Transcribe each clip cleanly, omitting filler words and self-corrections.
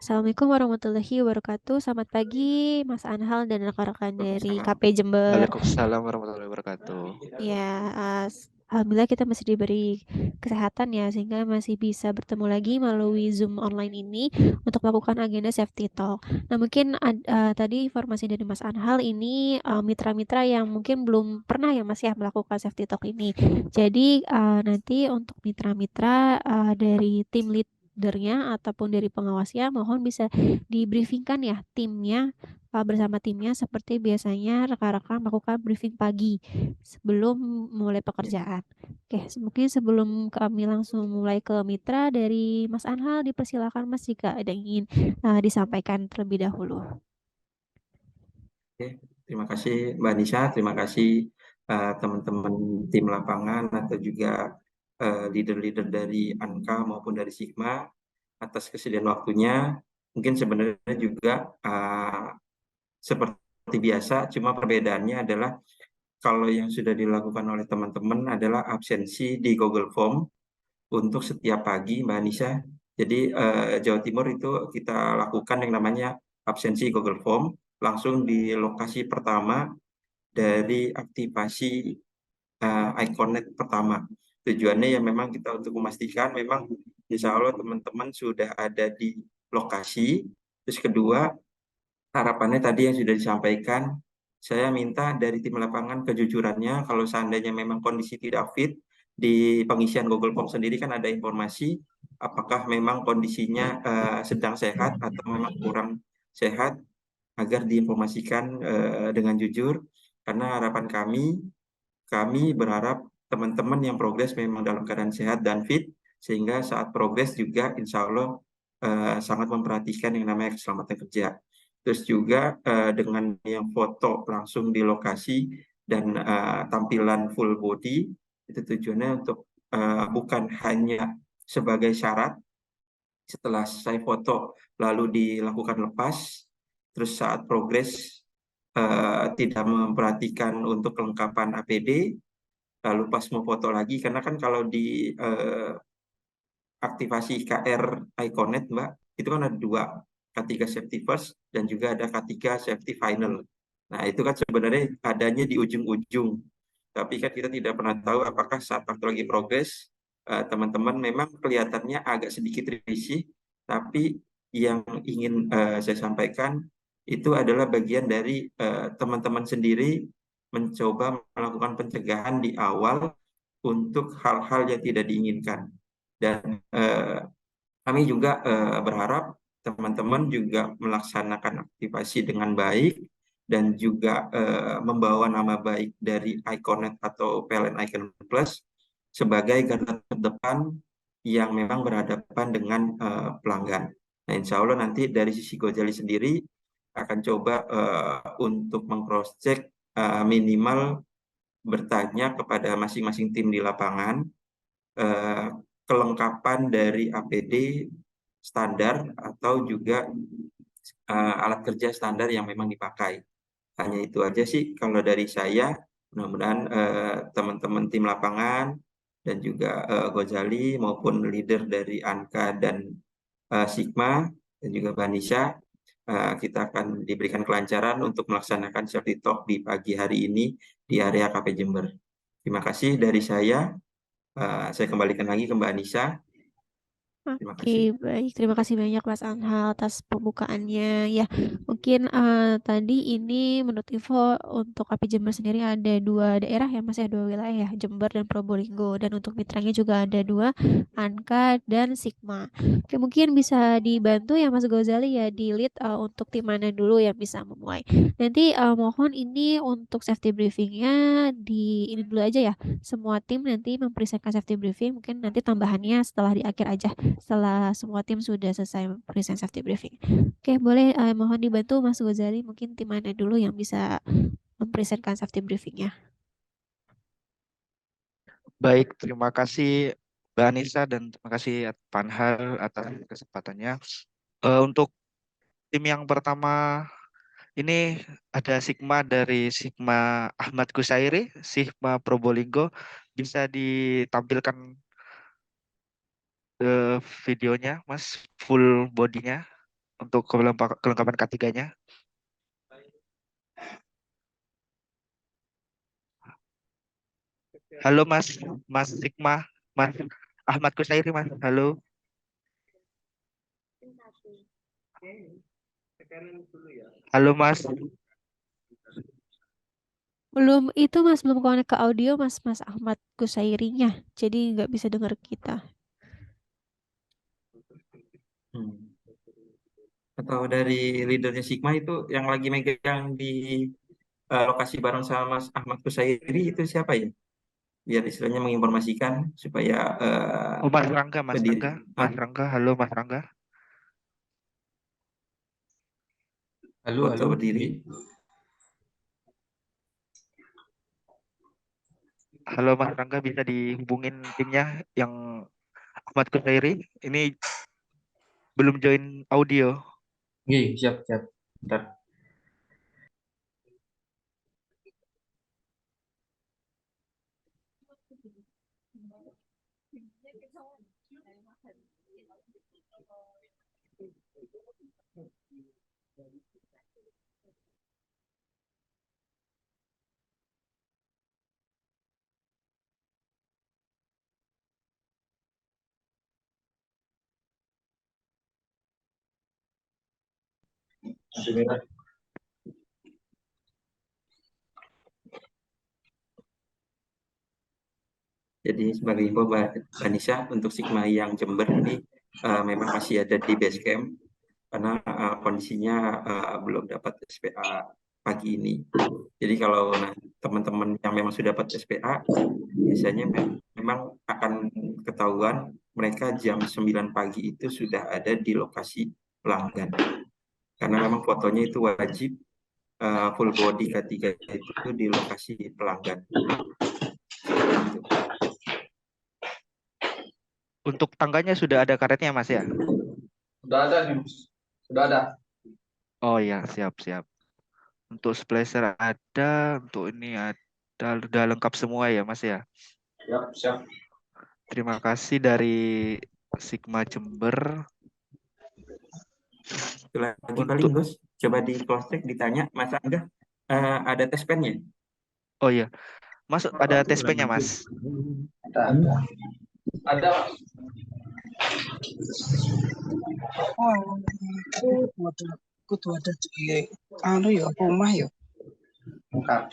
Assalamualaikum warahmatullahi wabarakatuh. Selamat pagi, Mas Anhal dan rekan-rekan dari Waalaikumsalam. KP Jember. Waalaikumsalam warahmatullahi wabarakatuh. Ya, alhamdulillah kita masih diberi kesehatan ya, sehingga masih bisa bertemu lagi melalui Zoom online ini untuk melakukan agenda safety talk. Nah, mungkin tadi informasi dari Mas Anhal ini mitra-mitra yang mungkin belum pernah ya Mas ya melakukan safety talk ini. Jadi nanti untuk mitra-mitra dari tim leadernya ataupun dari pengawasnya mohon bisa di-briefingkan ya timnya bersama timnya seperti biasanya rekan-rekan melakukan briefing pagi sebelum mulai pekerjaan. Oke, mungkin sebelum kami langsung mulai ke mitra dari Mas Anhal, dipersilakan Mas jika ada yang ingin disampaikan terlebih dahulu. Oke, terima kasih Mbak Nisa, terima kasih teman-teman tim lapangan atau juga leader-leader dari Anka maupun dari Sigma atas kesediaan waktunya. Mungkin sebenarnya juga seperti biasa, cuma perbedaannya adalah kalau yang sudah dilakukan oleh teman-teman adalah absensi di Google Form untuk setiap pagi, Mbak Nisa. Jadi Jawa Timur itu kita lakukan yang namanya absensi Google Form langsung di lokasi pertama dari aktivasi Iconet pertama. Tujuannya ya memang kita untuk memastikan memang insya Allah teman-teman sudah ada di lokasi. Terus kedua, harapannya tadi yang sudah disampaikan, saya minta dari tim lapangan kejujurannya kalau seandainya memang kondisi tidak fit di pengisian Google Form sendiri kan ada informasi apakah memang kondisinya sedang sehat atau memang kurang sehat agar diinformasikan dengan jujur karena harapan kami berharap teman-teman yang progres memang dalam keadaan sehat dan fit sehingga saat progres juga insya Allah sangat memperhatikan yang namanya keselamatan kerja. Terus juga dengan yang foto langsung di lokasi dan tampilan full body itu tujuannya untuk bukan hanya sebagai syarat setelah saya foto lalu dilakukan lepas, terus saat progres tidak memperhatikan untuk kelengkapan APD, lalu pas mau foto lagi karena kan kalau di aktivasi KR Iconet Mbak itu kan ada dua, K3 Safety First dan juga ada K3 Safety Final. Nah itu kan sebenarnya adanya di ujung-ujung, tapi kan kita tidak pernah tahu apakah saat waktu lagi progres teman-teman memang kelihatannya agak sedikit risih, tapi yang ingin saya sampaikan itu adalah bagian dari teman-teman sendiri mencoba melakukan pencegahan di awal untuk hal-hal yang tidak diinginkan. Dan kami juga berharap teman-teman juga melaksanakan aktivasi dengan baik dan juga membawa nama baik dari Iconet atau PLN Icon Plus sebagai garda terdepan yang memang berhadapan dengan pelanggan. Nah, insya Allah nanti dari sisi Gojali sendiri akan coba untuk meng-cross check minimal bertanya kepada masing-masing tim di lapangan eh, kelengkapan dari APD standar atau juga alat kerja standar yang memang dipakai. Hanya itu aja sih kalau dari saya. Mudah-mudahan teman-teman tim lapangan dan juga Gozali maupun leader dari Anka dan Sigma dan juga Banisha kita akan diberikan kelancaran untuk melaksanakan safety talk di pagi hari ini di area KP Jember. Terima kasih dari saya. Saya kembalikan lagi ke Mbak Anissa. Terima Oke, kasih. baik. Terima kasih banyak Mas Anhal atas pembukaannya. Ya, mungkin tadi ini menurut info untuk KP Jember sendiri ada dua daerah ya Mas ya, dua wilayah, Jember dan Probolinggo. Dan untuk mitranya juga ada dua, Anka dan Sigma. Oke, mungkin bisa dibantu ya Mas Gozali ya di lead untuk tim mana dulu yang bisa memulai. Nanti mohon ini untuk safety briefingnya di ini dulu aja ya. Semua tim nanti mempresentkan safety briefing. Mungkin nanti tambahannya setelah di akhir aja setelah semua tim sudah selesai present safety briefing. Oke, boleh mohon dibantu Mas Gozali mungkin tim mana dulu yang bisa mempresentkan safety briefingnya. Baik, terima kasih Mbak Anissa dan terima kasih Panhal atas kesempatannya. Untuk tim yang pertama ini ada Sigma dari Sigma Ahmad Kusairi, Sigma Probolinggo. Bisa ditampilkan videonya, Mas, full bodinya. untuk kelengkapan K3-nya. Halo Mas, Mas Sigma, Mas Ahmad Kusairi Mas. Halo. Halo Mas. Belum itu Mas, belum connect ke audio Mas Ahmad Kusairinya. Jadi nggak bisa dengar kita. Hmm. Atau dari leadernya Sigma itu yang lagi megang di lokasi bareng sama Mas Ahmad Kusairi itu siapa ya? Biar istilahnya menginformasikan supaya Oh Mas Rangga, Mas berdiri. Rangga, Mas Rangga. Halo Mas Rangga. Halo, Foto halo. berdiri. Halo Mas Rangga, bisa dihubungin timnya yang Ahmad Kusairi. Ini belum join audio. Oke, siap, siap. Bentar. Lampu merah. Jadi sebagai info Mbak Anissa, untuk Sigma yang Jember ini memang masih ada di base camp karena kondisinya belum dapat SPA pagi ini. Jadi kalau teman-teman yang memang sudah dapat SPA, biasanya memang akan ketahuan mereka jam 9 pagi itu sudah ada di lokasi pelanggan. Karena memang fotonya itu wajib full body K3 itu di lokasi pelanggan. Seperti itu. Untuk tangganya sudah ada karetnya Mas ya? Sudah ada nih, Mas. Sudah ada. Oh ya, siap-siap. Untuk splatter ada, untuk ini ada, udah lengkap semua ya Mas ya. Siap, siap. Terima kasih dari Sigma Jember. Itu lagi paling Untuk Gus, coba di cross check ditanya Mas Angga ada tes pennya. oh ya, Mas ada tes pen-nya Mas. Ada. Ada, Mas. Oh, kudu ada di anu ya rumah ya. Bentar.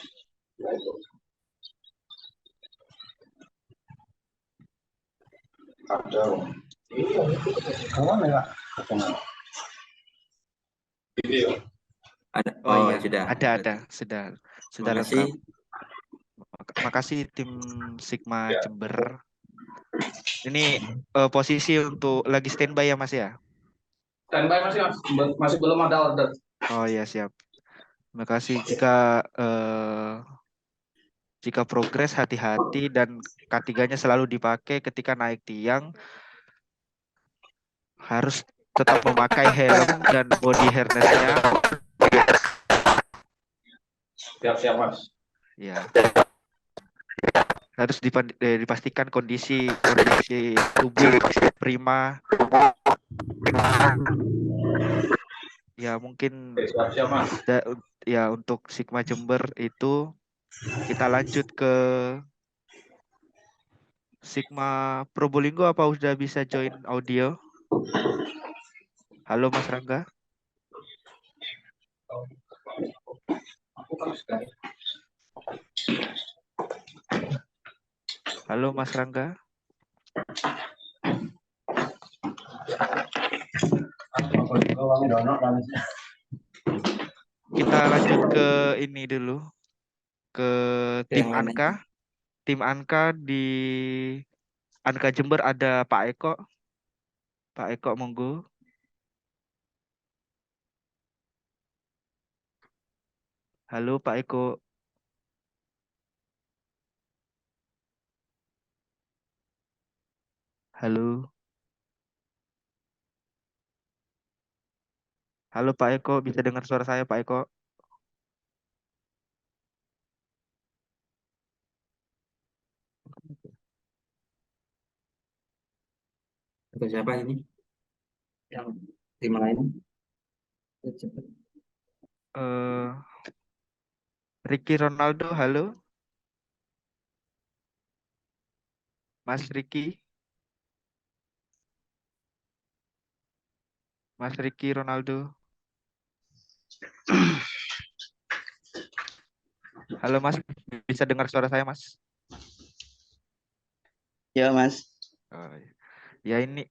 Ada. Iya, kawan ya. Video. Ada. Oh Oh iya ya, sudah. ada, sudah Terima kasih. lengkap. Makasih tim Sigma Ya. Jember. Ini posisi untuk lagi standby ya Mas ya? Standby masih, Mas. Masih belum ada order. Oh ya siap. Terima kasih. Jika progres hati-hati dan K3-nya selalu dipakai ketika naik tiang, harus tetap memakai helm dan body harness-nya. Siap, siap, Mas. Ya, harus dipastikan kondisi tubuh prima. Ya mungkin Oke, siap, siap, Mas. ya untuk Sigma Jember itu kita lanjut ke Sigma Probolinggo, apa udah bisa join audio? Halo Mas Rangga. Aku kan sudah. Halo Mas Rangga. Kita lanjut ke ini dulu, ke tim Yang lain Anka. aja. Tim Anka di Anka Jember ada Pak Eko. Pak Eko monggo. Halo Pak Eko. Halo. Halo Pak Eko, bisa dengar suara saya Pak Eko? Atau siapa ini? Yang tim lain? Eh, Ricky Ronaldo, halo, Mas Ricky, Mas Ricky Ronaldo, halo Mas, bisa dengar suara saya Mas? Ya, Mas. Oh, ya ini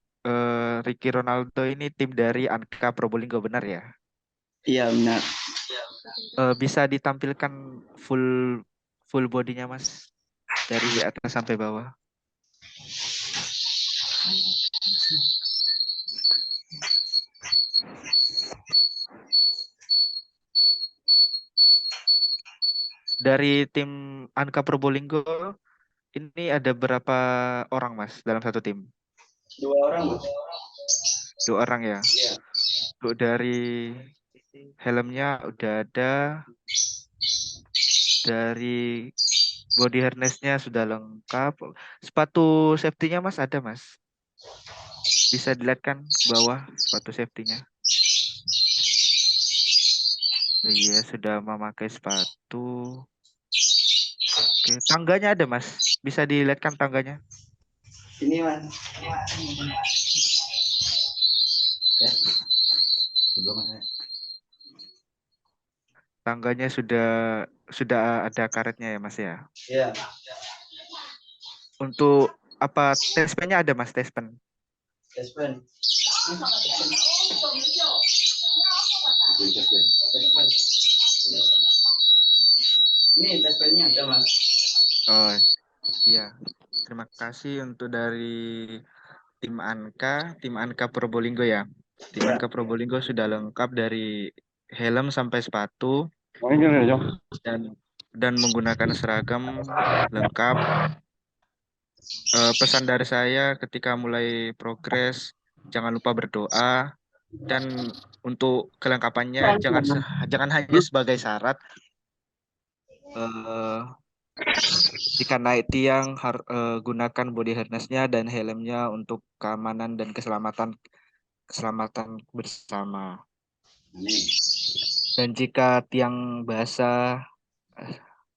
Ricky Ronaldo ini tim dari Anka Probolinggo benar ya? Iya, benar. Bisa ditampilkan full full bodinya Mas dari atas sampai bawah. Dari tim Anka Probolinggo ini ada berapa orang Mas dalam satu tim? 2 orang, Mas. 2 orang ya. Iya. Untuk dari helmnya udah ada, dari body harnessnya sudah lengkap. Sepatu safety-nya Mas ada Mas? Bisa dilihat kan ke bawah sepatu safety-nya. Iya, sudah memakai sepatu. Oke, tangganya ada Mas. Bisa dilihat kan tangganya? Ini, Mas. Ya. Tangganya sudah ada karetnya ya Mas ya. Iya. Untuk apa tespennya ada Mas, tespen? Tespen. Ini tespennya ada, Mas. Oh iya. Terima kasih untuk dari tim Anka Probolinggo ya. Tim Anka Probolinggo sudah lengkap dari helm sampai sepatu dan menggunakan seragam lengkap. Pesan dari saya ketika mulai progres jangan lupa berdoa, dan untuk kelengkapannya jangan hanya sebagai syarat. eh, Jika naik tiang gunakan body harness-nya dan helmnya untuk keamanan dan keselamatan bersama. Dan jika tiang basah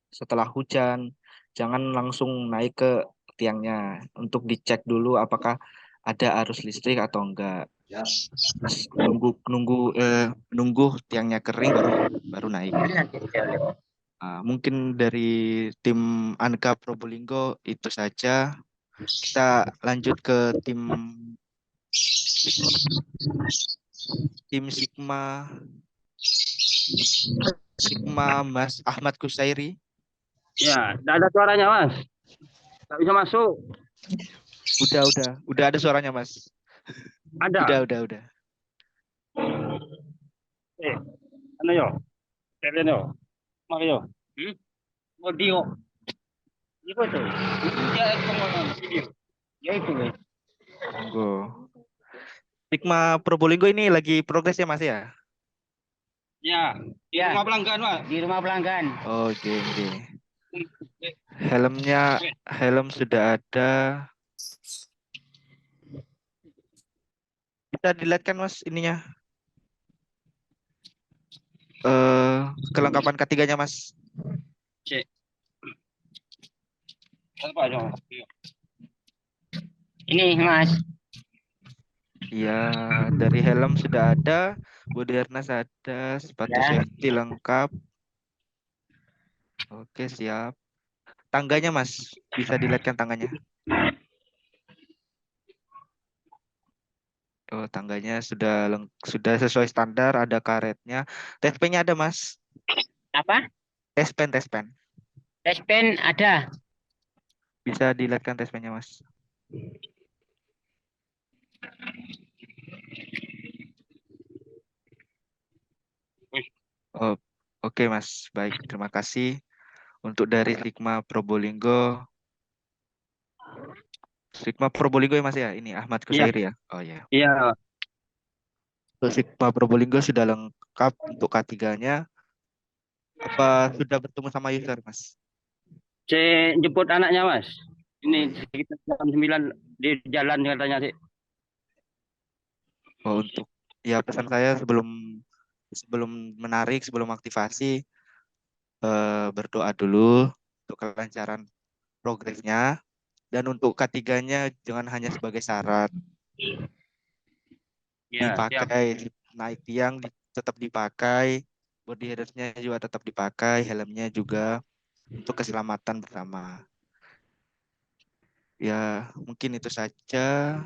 setelah hujan, jangan langsung naik ke tiangnya untuk dicek dulu apakah ada arus listrik atau enggak. Nunggu tiangnya kering baru naik. Mungkin dari tim Anka Probolinggo itu saja. Kita lanjut ke tim Sigma Mas Ahmad Kusairi. Ya, tidak ada suaranya, Mas. Tak bisa masuk. Udah ada suaranya Mas. Ada. Udah. Ano yo? Kalian yo. Mario. Audio. Iko itu. Ya, itu video. Ya itu. Monggo. Sigma Probolinggo ini lagi progres ya Mas ya? Ya, di rumah pelanggan, Mas. Di rumah pelanggan. Oke. Helm sudah ada. Bisa dilihat kan Mas ininya? Kelengkapan ketiganya Mas. Cek. Apa aja? Ini, Mas. Iya, dari helm sudah ada, body harness ada, sepatu safety lengkap. Oke, siap. Tangganya Mas, bisa dilihat kan tangganya? Oh, tangganya sudah sesuai standar, ada karetnya. Tespennya ada Mas. Apa? Tespen. Tespen ada. Bisa dilihat kan tespennya Mas? Oh, oke Mas, baik, terima kasih. Untuk dari Sigma Probolinggo ya Mas ya, ini Ahmad Kusairi ya. Oh ya. Iya. Sigma Probolinggo sudah lengkap untuk K3-nya. Apa sudah bertemu sama user Mas? Cek jemput anaknya, Mas. Ini sekitar jam 9 di jalan katanya sih. Oh, untuk ya pesan saya sebelum sebelum menarik, sebelum aktivasi, berdoa dulu untuk kelancaran progresnya. Dan untuk K3-nya jangan hanya sebagai syarat, Ya, siap. dipakai naik tiang tetap dipakai, body harness-nya juga tetap dipakai, helmnya juga untuk keselamatan bersama. Ya, mungkin itu saja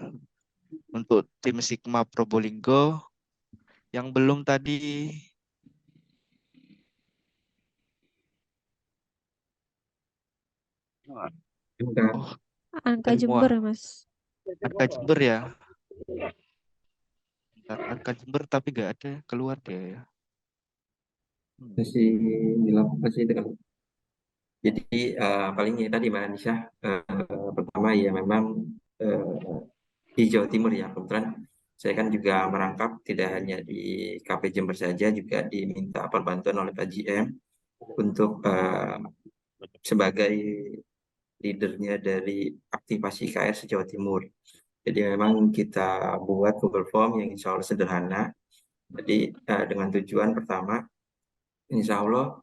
untuk tim Sigma Probolinggo. Yang belum tadi Enggak. oh Anka semua Jember, Mas. Anka Jember ya. Bentar, Anka Jember tapi nggak ada keluar dia ya. Masih dilakukan sih dengan. Jadi paling ya tadi Mbak Anissa, pertama ya memang eh, di Jawa Timur ya, kebetulan saya kan juga merangkap tidak hanya di KP Jember saja, juga diminta perbantuan oleh Pak GM untuk sebagai leadernya dari aktivasi KR se-Jawa Timur. Jadi memang kita buat Google Form yang insya Allah sederhana. Jadi dengan tujuan pertama, insya Allah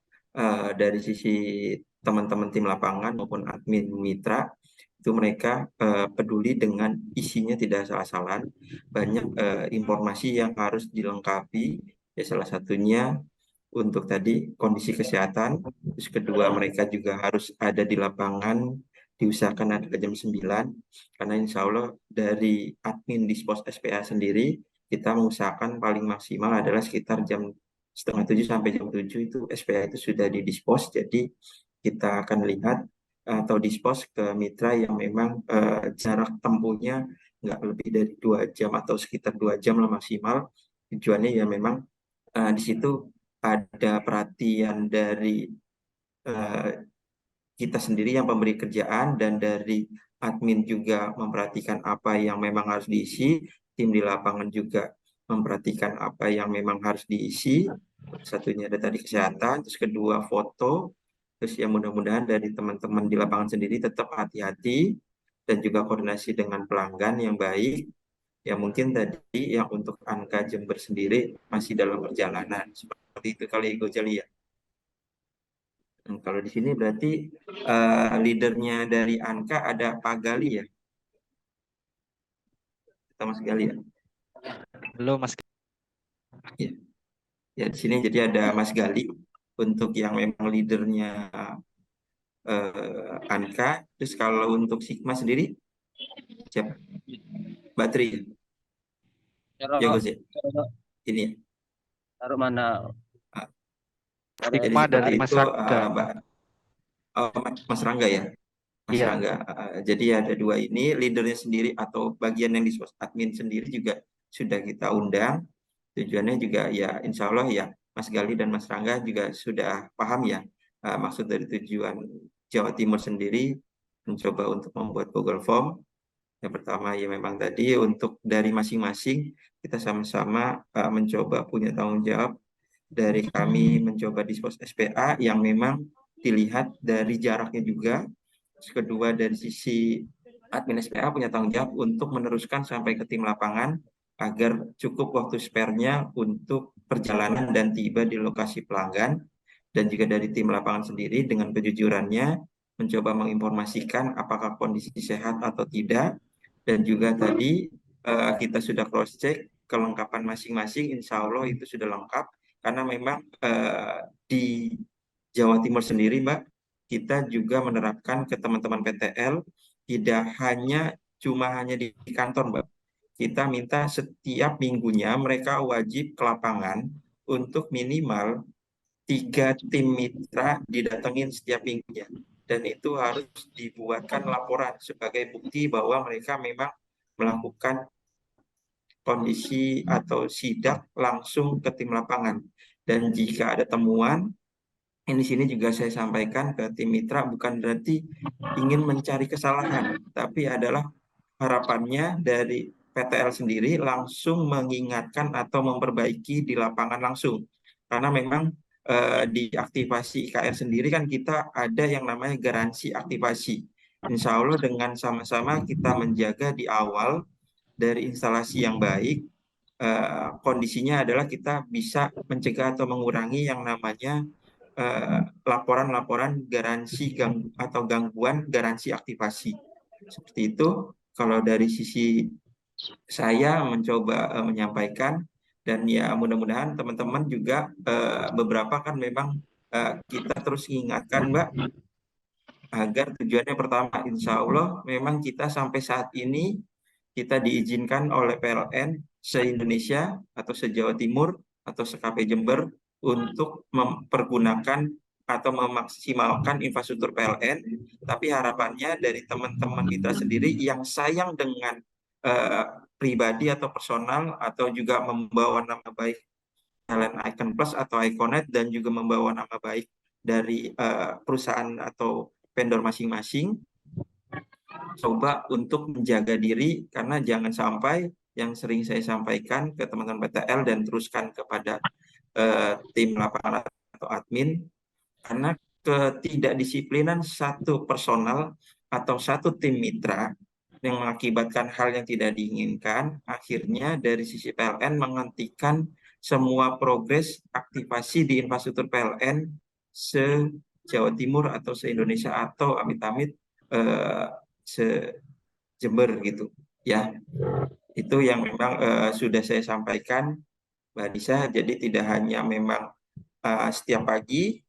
dari sisi teman-teman tim lapangan maupun admin mitra, itu mereka peduli dengan isinya tidak salah-salah. Banyak informasi yang harus dilengkapi, ya salah satunya untuk tadi kondisi kesehatan. Terus kedua, mereka juga harus ada di lapangan, diusahakan ada ke jam 9, karena insya Allah dari admin Dispos SPA sendiri, kita mengusahakan paling maksimal adalah sekitar jam setengah 7 sampai jam 7 itu SPA itu sudah di dispos. Jadi kita akan lihat atau dispos ke mitra yang memang jarak tempuhnya nggak lebih dari 2 jam atau sekitar 2 jam lah maksimal. Tujuannya ya memang di situ ada perhatian dari eh, kita sendiri yang pemberi kerjaan, dan dari admin juga memperhatikan apa yang memang harus diisi, tim di lapangan juga memperhatikan apa yang memang harus diisi. Satunya ada tadi kesehatan, terus kedua foto, terus ya mudah-mudahan dari teman-teman di lapangan sendiri tetap hati-hati dan juga koordinasi dengan pelanggan yang baik. Ya mungkin tadi yang untuk Anka Jember sendiri masih dalam perjalanan. Seperti itu kali Gojali ya. Kalau di sini berarti leadernya dari Anka ada Pak Gali ya? Kita Mas Gali ya? Halo Mas. Ya. Ya di sini jadi ada Mas Gali untuk yang memang leadernya Anka. Terus kalau untuk Sigma sendiri siapa? Batri. Ya Taruh, Gus ya? Ini ya. taruh mana? Ah, Ada jadi Sigma seperti dari Mas itu Rangga. Mas Rangga ya? Mas Iya. Rangga. Jadi ada dua ini, leadernya sendiri atau bagian yang di admin sendiri juga sudah kita undang. Tujuannya juga ya insya Allah ya Mas Gali dan Mas Rangga juga sudah paham ya maksud dari tujuan Jawa Timur sendiri mencoba untuk membuat Google Form. Yang pertama ya memang tadi untuk dari masing-masing kita sama-sama mencoba punya tanggung jawab. Dari kami mencoba dispos SPA yang memang dilihat dari jaraknya juga. Terus kedua dari sisi admin SPA punya tanggung jawab untuk meneruskan sampai ke tim lapangan agar cukup waktu spare-nya untuk perjalanan dan tiba di lokasi pelanggan. Dan juga dari tim lapangan sendiri dengan kejujurannya mencoba menginformasikan apakah kondisi sehat atau tidak. Dan juga tadi kita sudah cross check kelengkapan masing-masing, insya Allah itu sudah lengkap. Karena memang di Jawa Timur sendiri Mbak, kita juga menerapkan ke teman-teman PTL tidak hanya di kantor Mbak. Kita minta setiap minggunya mereka wajib ke lapangan untuk minimal 3 tim mitra didatengin setiap minggunya. Dan itu harus dibuatkan laporan sebagai bukti bahwa mereka memang melakukan kondisi atau sidak langsung ke tim lapangan. Dan jika ada temuan, ini sini juga saya sampaikan ke tim mitra bukan berarti ingin mencari kesalahan, tapi adalah harapannya dari PTL sendiri langsung mengingatkan atau memperbaiki di lapangan langsung. Karena memang di aktivasi IKR sendiri kan kita ada yang namanya garansi aktivasi. Insya Allah dengan sama-sama kita menjaga di awal dari instalasi yang baik, kondisinya adalah kita bisa mencegah atau mengurangi yang namanya laporan-laporan garansi atau gangguan garansi aktivasi. Seperti itu, kalau dari sisi saya mencoba menyampaikan, dan ya mudah-mudahan teman-teman juga beberapa kan memang kita terus ingatkan Mbak, agar tujuannya pertama, insya Allah memang kita sampai saat ini kita diizinkan oleh PLN se-Indonesia atau se-Jawa Timur atau se-KP Jember untuk mempergunakan atau memaksimalkan infrastruktur PLN, tapi harapannya dari teman-teman kita sendiri yang sayang dengan pribadi atau personal atau juga membawa nama baik PLN Icon Plus atau Iconet dan juga membawa nama baik dari perusahaan atau vendor masing-masing, coba untuk menjaga diri, karena jangan sampai yang sering saya sampaikan ke teman-teman PTL dan teruskan kepada tim lapangan atau admin, karena ketidakdisiplinan satu personal atau satu tim mitra yang mengakibatkan hal yang tidak diinginkan, akhirnya dari sisi PLN menghentikan semua progres aktivasi di infrastruktur PLN se-Jawa Timur atau se-Indonesia atau amit-amit se-Jember gitu ya. Itu yang memang sudah saya sampaikan Mbak Nisa. Jadi tidak hanya memang setiap pagi,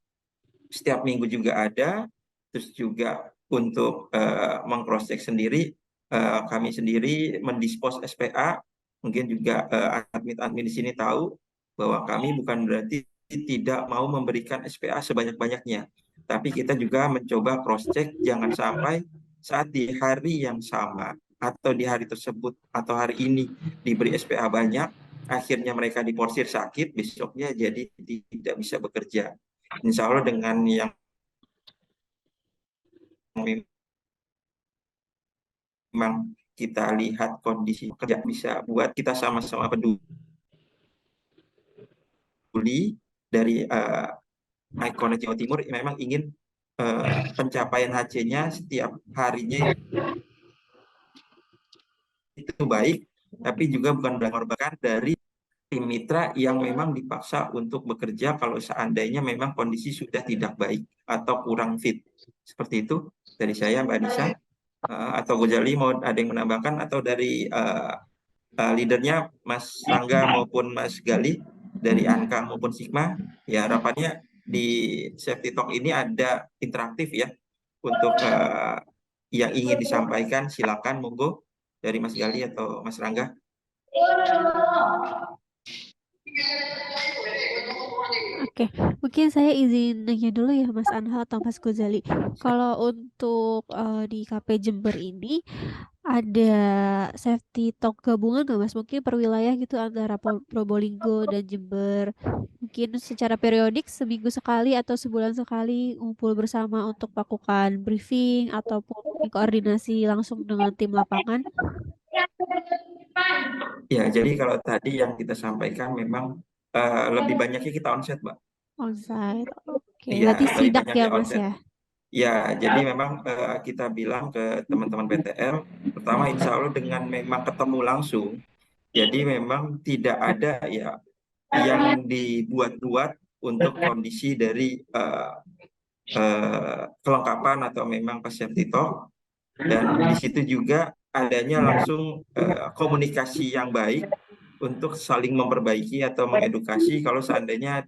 setiap minggu juga ada, terus juga untuk meng-cross check sendiri, kami sendiri mendispos SPA, mungkin juga admin-admin di sini tahu bahwa kami bukan berarti tidak mau memberikan SPA sebanyak-banyaknya, tapi kita juga mencoba cross check, jangan sampai saat di hari yang sama atau di hari tersebut atau hari ini diberi SPA banyak, akhirnya mereka diporsir sakit, besoknya jadi tidak bisa bekerja. Insya Allah dengan yang memang kita lihat kondisi kerja bisa buat kita sama-sama peduli dari Iconet Jawa Timur memang ingin pencapaian HC-nya setiap harinya itu baik, tapi juga bukan mengorbankan dari tim mitra yang memang dipaksa untuk bekerja kalau seandainya memang kondisi sudah tidak baik atau kurang fit. Seperti itu dari saya Mbak Nisa. Atau Gozali mau ada yang menambahkan, atau dari leadernya Mas Rangga maupun Mas Gali dari Anka maupun Sigma, ya harapannya di Safety Talk ini ada interaktif ya, untuk yang ingin disampaikan silakan monggo dari Mas Gali atau Mas Rangga. Oke, mungkin saya izin nanya dulu ya Mas Anha atau Mas Gozali. Kalau untuk di KP Jember ini ada safety talk gabungan nggak Mas? Mungkin per wilayah gitu antara Probolinggo dan Jember. Mungkin secara periodik seminggu sekali atau sebulan sekali ngumpul bersama untuk melakukan briefing ataupun koordinasi langsung dengan tim lapangan. Ya, jadi kalau tadi yang kita sampaikan memang lebih banyaknya kita onsite, Mbak. Onsite, oke. Iya, Berarti lebih sidak ya banyaknya Mas onsite. ya? Ya, jadi memang kita bilang ke teman-teman PTL, pertama insya Allah dengan memang ketemu langsung, jadi memang tidak ada ya yang dibuat-buat untuk kondisi dari kelengkapan atau memang pas safety talk, dan di situ juga adanya langsung komunikasi yang baik untuk saling memperbaiki atau mengedukasi kalau seandainya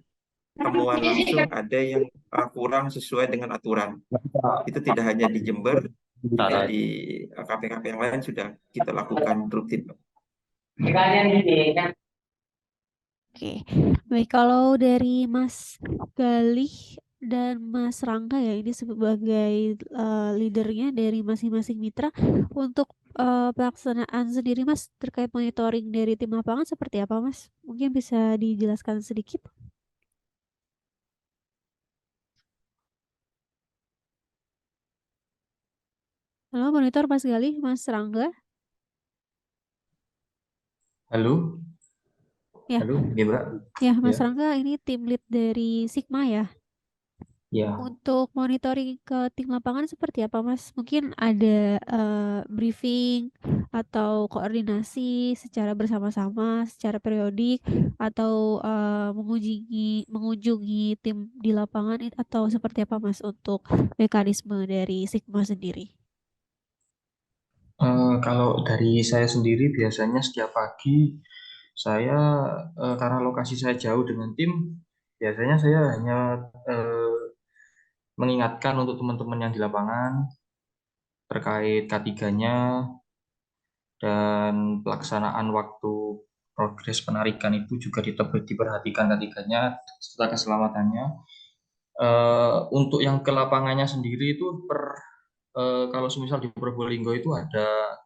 temuan langsung ada yang kurang sesuai dengan aturan. Itu tidak hanya di Jember, juga di KP-KP yang lain sudah kita lakukan rutin. Oke, baik, kalau dari Mas Galih dan Mas Rangga ya, ini sebagai leadernya dari masing-masing mitra, untuk pelaksanaan sendiri Mas terkait monitoring dari tim lapangan seperti apa Mas? Mungkin bisa dijelaskan sedikit? Halo, monitor Mas Galih, Mas Rangga. Halo, Ya, halo, Gebra. ya Mas Ya. Rangga ini tim lead dari Sigma ya. Ya, Untuk monitoring ke tim lapangan seperti apa Mas? Mungkin ada briefing atau koordinasi secara bersama-sama, secara periodik, atau mengunjungi tim di lapangan atau seperti apa Mas untuk mekanisme dari Sigma sendiri? Kalau dari saya sendiri biasanya setiap pagi saya karena lokasi saya jauh dengan tim, biasanya saya hanya mengingatkan untuk teman-teman yang di lapangan terkait K3-nya dan pelaksanaan waktu progres penarikan itu juga tetap diperhatikan K3-nya serta keselamatannya. Untuk yang ke lapangannya sendiri itu kalau semisal di Probolinggo itu ada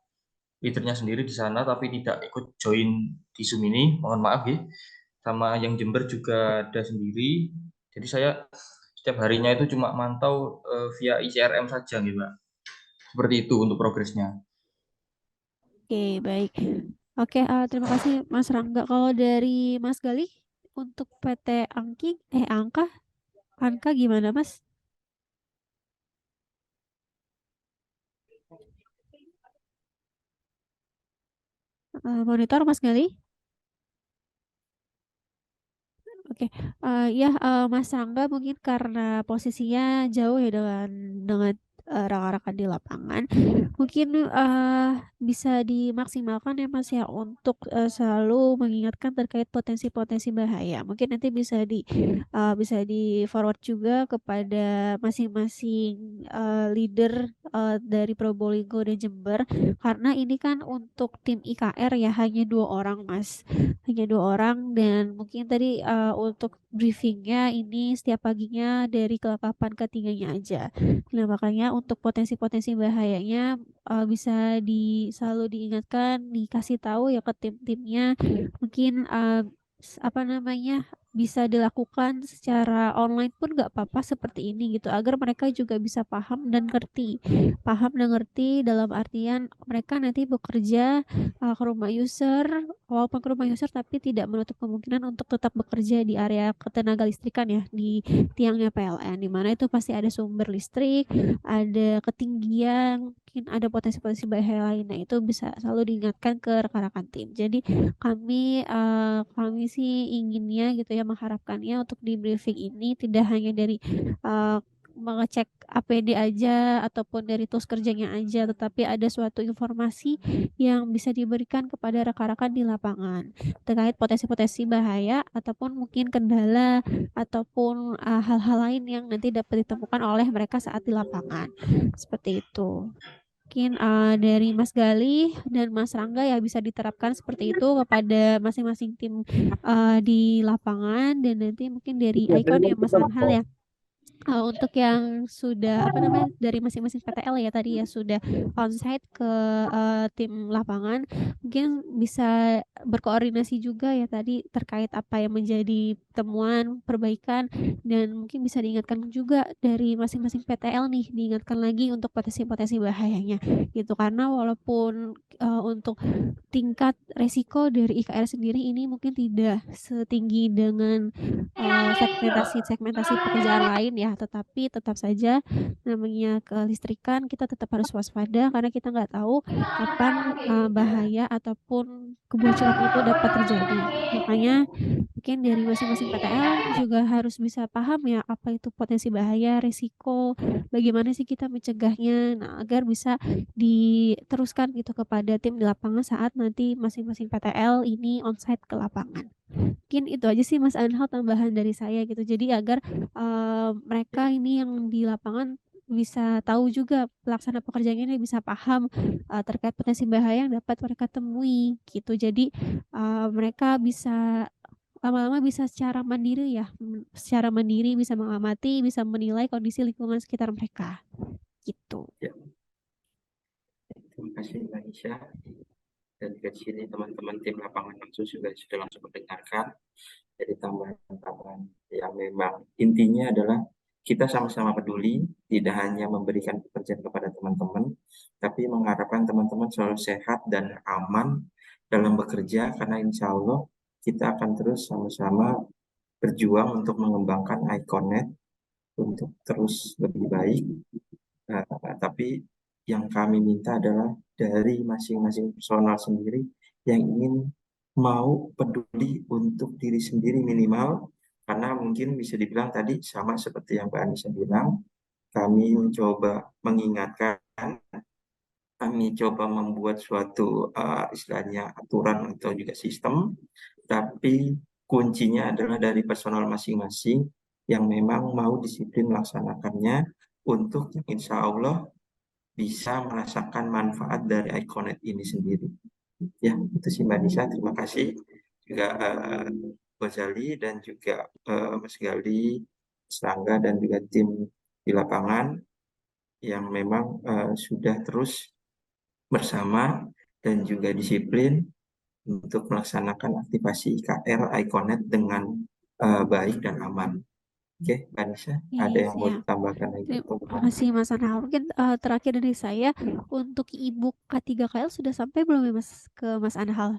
leadernya sendiri di sana tapi tidak ikut join di Zoom ini, mohon maaf ya. Sama yang Jember juga ada sendiri. Jadi saya setiap harinya itu cuma mantau via ICRM saja gitu, Pak. Seperti itu untuk progresnya. Oke, baik. Oke, terima kasih Mas Rangga. Kalau dari Mas Galih untuk PT Angka gimana Mas? Monitor Mas Galih? Oke, ya Mas Rangga mungkin karena posisinya jauh ya dengan rekan-rekan di lapangan, mungkin bisa dimaksimalkan ya Mas ya untuk selalu mengingatkan terkait potensi-potensi bahaya. Mungkin nanti bisa di forward juga kepada masing-masing leader dari Probolinggo dan Jember, karena ini kan untuk tim IKR ya hanya 2 orang Mas. Hanya 2 orang, dan mungkin tadi untuk briefingnya ini setiap paginya dari kelengkapan ketiganya aja. Nah makanya untuk potensi-potensi bahayanya bisa selalu diingatkan, dikasih tahu ya ke tim-timnya. Mungkin apa namanya, bisa dilakukan secara online pun nggak apa-apa seperti ini gitu, agar mereka juga bisa paham dan ngerti dalam artian mereka nanti bekerja ke rumah user, walaupun ke rumah user tapi tidak menutup kemungkinan untuk tetap bekerja di area ketenaga listrikan ya, di tiangnya PLN, di mana itu pasti ada sumber listrik, ada ketinggian, mungkin ada potensi-potensi bahaya lainnya, itu bisa selalu diingatkan ke rekan-rekan tim. Jadi kami sih inginnya gitu ya, mengharapkannya untuk di briefing ini tidak hanya dari mengecek APD aja ataupun dari tools kerjanya aja, tetapi ada suatu informasi yang bisa diberikan kepada rekan-rekan di lapangan terkait potensi-potensi bahaya ataupun mungkin kendala ataupun hal-hal lain yang nanti dapat ditemukan oleh mereka saat di lapangan. Seperti itu. Mungkin dari Mas Gali dan Mas Rangga ya bisa diterapkan seperti itu kepada masing-masing tim di lapangan, dan nanti mungkin dari Icon ya Mas Anhal ya. Untuk yang sudah apa namanya dari masing-masing PTL ya tadi ya sudah onsite ke tim lapangan, mungkin bisa berkoordinasi juga ya tadi terkait apa yang menjadi temuan perbaikan, dan mungkin bisa diingatkan juga dari masing-masing PTL nih, diingatkan lagi untuk potensi-potensi bahayanya gitu, karena walaupun untuk tingkat resiko dari IKR sendiri ini mungkin tidak setinggi dengan segmentasi pekerjaan lain ya, tetapi tetap saja namanya kelistrikan kita tetap harus waspada, karena kita nggak tahu kapan bahaya ataupun kebocoran itu dapat terjadi. Makanya mungkin dari masing-masing PTL juga harus bisa paham ya apa itu potensi bahaya, risiko, bagaimana sih kita mencegahnya, nah agar bisa diteruskan gitu kepada tim di lapangan saat nanti masing-masing PTL ini onsite ke lapangan. Mungkin itu aja sih Mas Anhal tambahan dari saya gitu. Jadi agar mereka ini yang di lapangan bisa tahu juga, pelaksana pekerjaannya ini bisa paham terkait potensi bahaya yang dapat mereka temui gitu. Jadi mereka bisa lama-lama bisa secara mandiri ya, secara mandiri bisa mengamati, bisa menilai kondisi lingkungan sekitar mereka gitu. Ya. Terima kasih Mbak Nisha. Dan di sini teman-teman tim lapangan langsung sudah langsung mendengarkan dari tambahan-tambahan yang memang intinya adalah kita sama-sama peduli, tidak hanya memberikan pekerjaan kepada teman-teman, tapi mengharapkan teman-teman selalu sehat dan aman dalam bekerja, karena insya Allah kita akan terus sama-sama berjuang untuk mengembangkan Iconet untuk terus lebih baik. Tapi yang kami minta adalah dari masing-masing personal sendiri yang ingin mau peduli untuk diri sendiri minimal, karena mungkin bisa dibilang tadi sama seperti yang Mbak Anissa bilang, kami mencoba mengingatkan, kami coba membuat suatu istilahnya aturan atau juga sistem, tapi kuncinya adalah dari personal masing-masing yang memang mau disiplin melaksanakannya untuk yang insya Allah bisa merasakan manfaat dari Iconet ini sendiri. Ya, itu sih Mbak Nisa. Terima kasih juga Ghazali dan juga Mas Gali, Mas Rangga dan juga tim di lapangan yang memang sudah terus bersama dan juga disiplin untuk melaksanakan aktivasi IKR Iconet dengan baik dan aman. Oke, Mbak Nisa, ada Oke, yang mau siap. ditambahkan lagi? Terima kasih Mas Anhal. Mungkin terakhir dari saya, untuk e-book K3KL sudah sampai belum ya Mas ke Mas Anhal?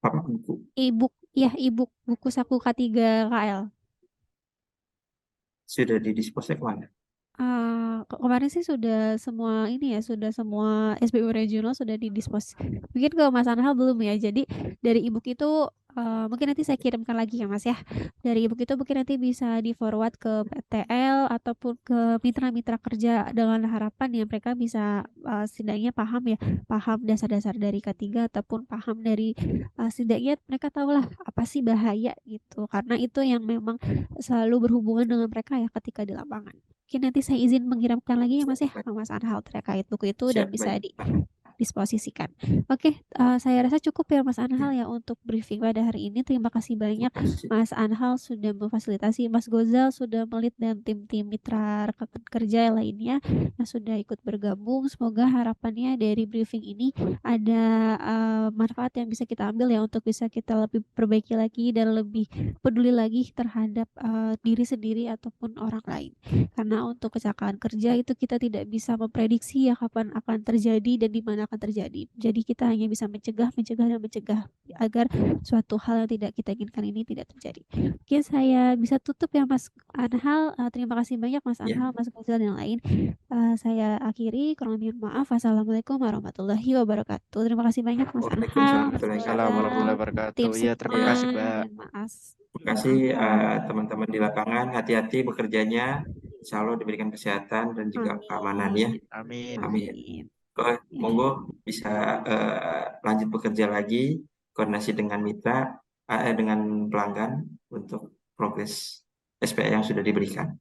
Apa buku? E-book, ya e-book buku saku K3KL. Sudah didispose mana? Kemarin sih sudah semua ini ya, sudah semua SBU regional sudah didispos. Mungkin ke Mas Anhal belum ya. Jadi dari ebook itu mungkin nanti saya kirimkan lagi ya Mas ya. Dari ebook itu mungkin nanti bisa di forward ke PTL ataupun ke mitra-mitra kerja dengan harapan ya mereka bisa setidaknya paham ya, paham dasar-dasar dari K3 ataupun paham dari setidaknya mereka tahulah apa sih bahaya gitu. Karena itu yang memang selalu berhubungan dengan mereka ya ketika di lapangan. Mungkin nanti saya izin mengirimkan lagi ya Mas ya ke Mas Anhal terkait buku itu dan Siap, bisa baik. disposisikan. Oke, saya rasa cukup ya Mas Anhal ya untuk briefing pada hari ini. Terima kasih banyak Terima kasih. Mas Anhal sudah memfasilitasi, Mas Gozal sudah melit dan tim-tim mitra rekan kerja yang lainnya yang sudah ikut bergabung. Semoga harapannya dari briefing ini ada manfaat yang bisa kita ambil ya untuk bisa kita lebih perbaiki lagi dan lebih peduli lagi terhadap diri sendiri ataupun orang lain. Karena untuk kecelakaan kerja itu kita tidak bisa memprediksi ya kapan akan terjadi dan di mana akan terjadi. Jadi kita hanya bisa mencegah dan mencegah agar suatu hal yang tidak kita inginkan ini tidak terjadi. Oke, saya bisa tutup ya Mas Anhal. Terima kasih banyak Mas Ya. Anhal, Mas Gozal dan lain. Saya akhiri, kurang lebih maaf. Wassalamualaikum warahmatullahi wabarakatuh. Terima kasih banyak Mas Anhal, Waalaikumsalam Mas warahmatullahi Gozal, Assalamualaikum warahmatullahi tim wabarakatuh. Iya, terima semua kasih, Mbak. dan maaf. Terima kasih teman-teman di lapangan, hati-hati bekerjanya, insya Allah diberikan kesehatan dan juga keamanan ya. Amin. Amin. Monggo bisa lanjut bekerja lagi, koordinasi dengan mitra, dengan pelanggan untuk progres SPA yang sudah diberikan.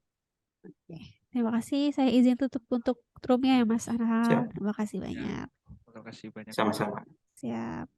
Terima kasih. Saya izin tutup untuk roomnya ya Mas Anhal. Siap. Terima kasih banyak. Terima kasih banyak. Sama-sama. Siap.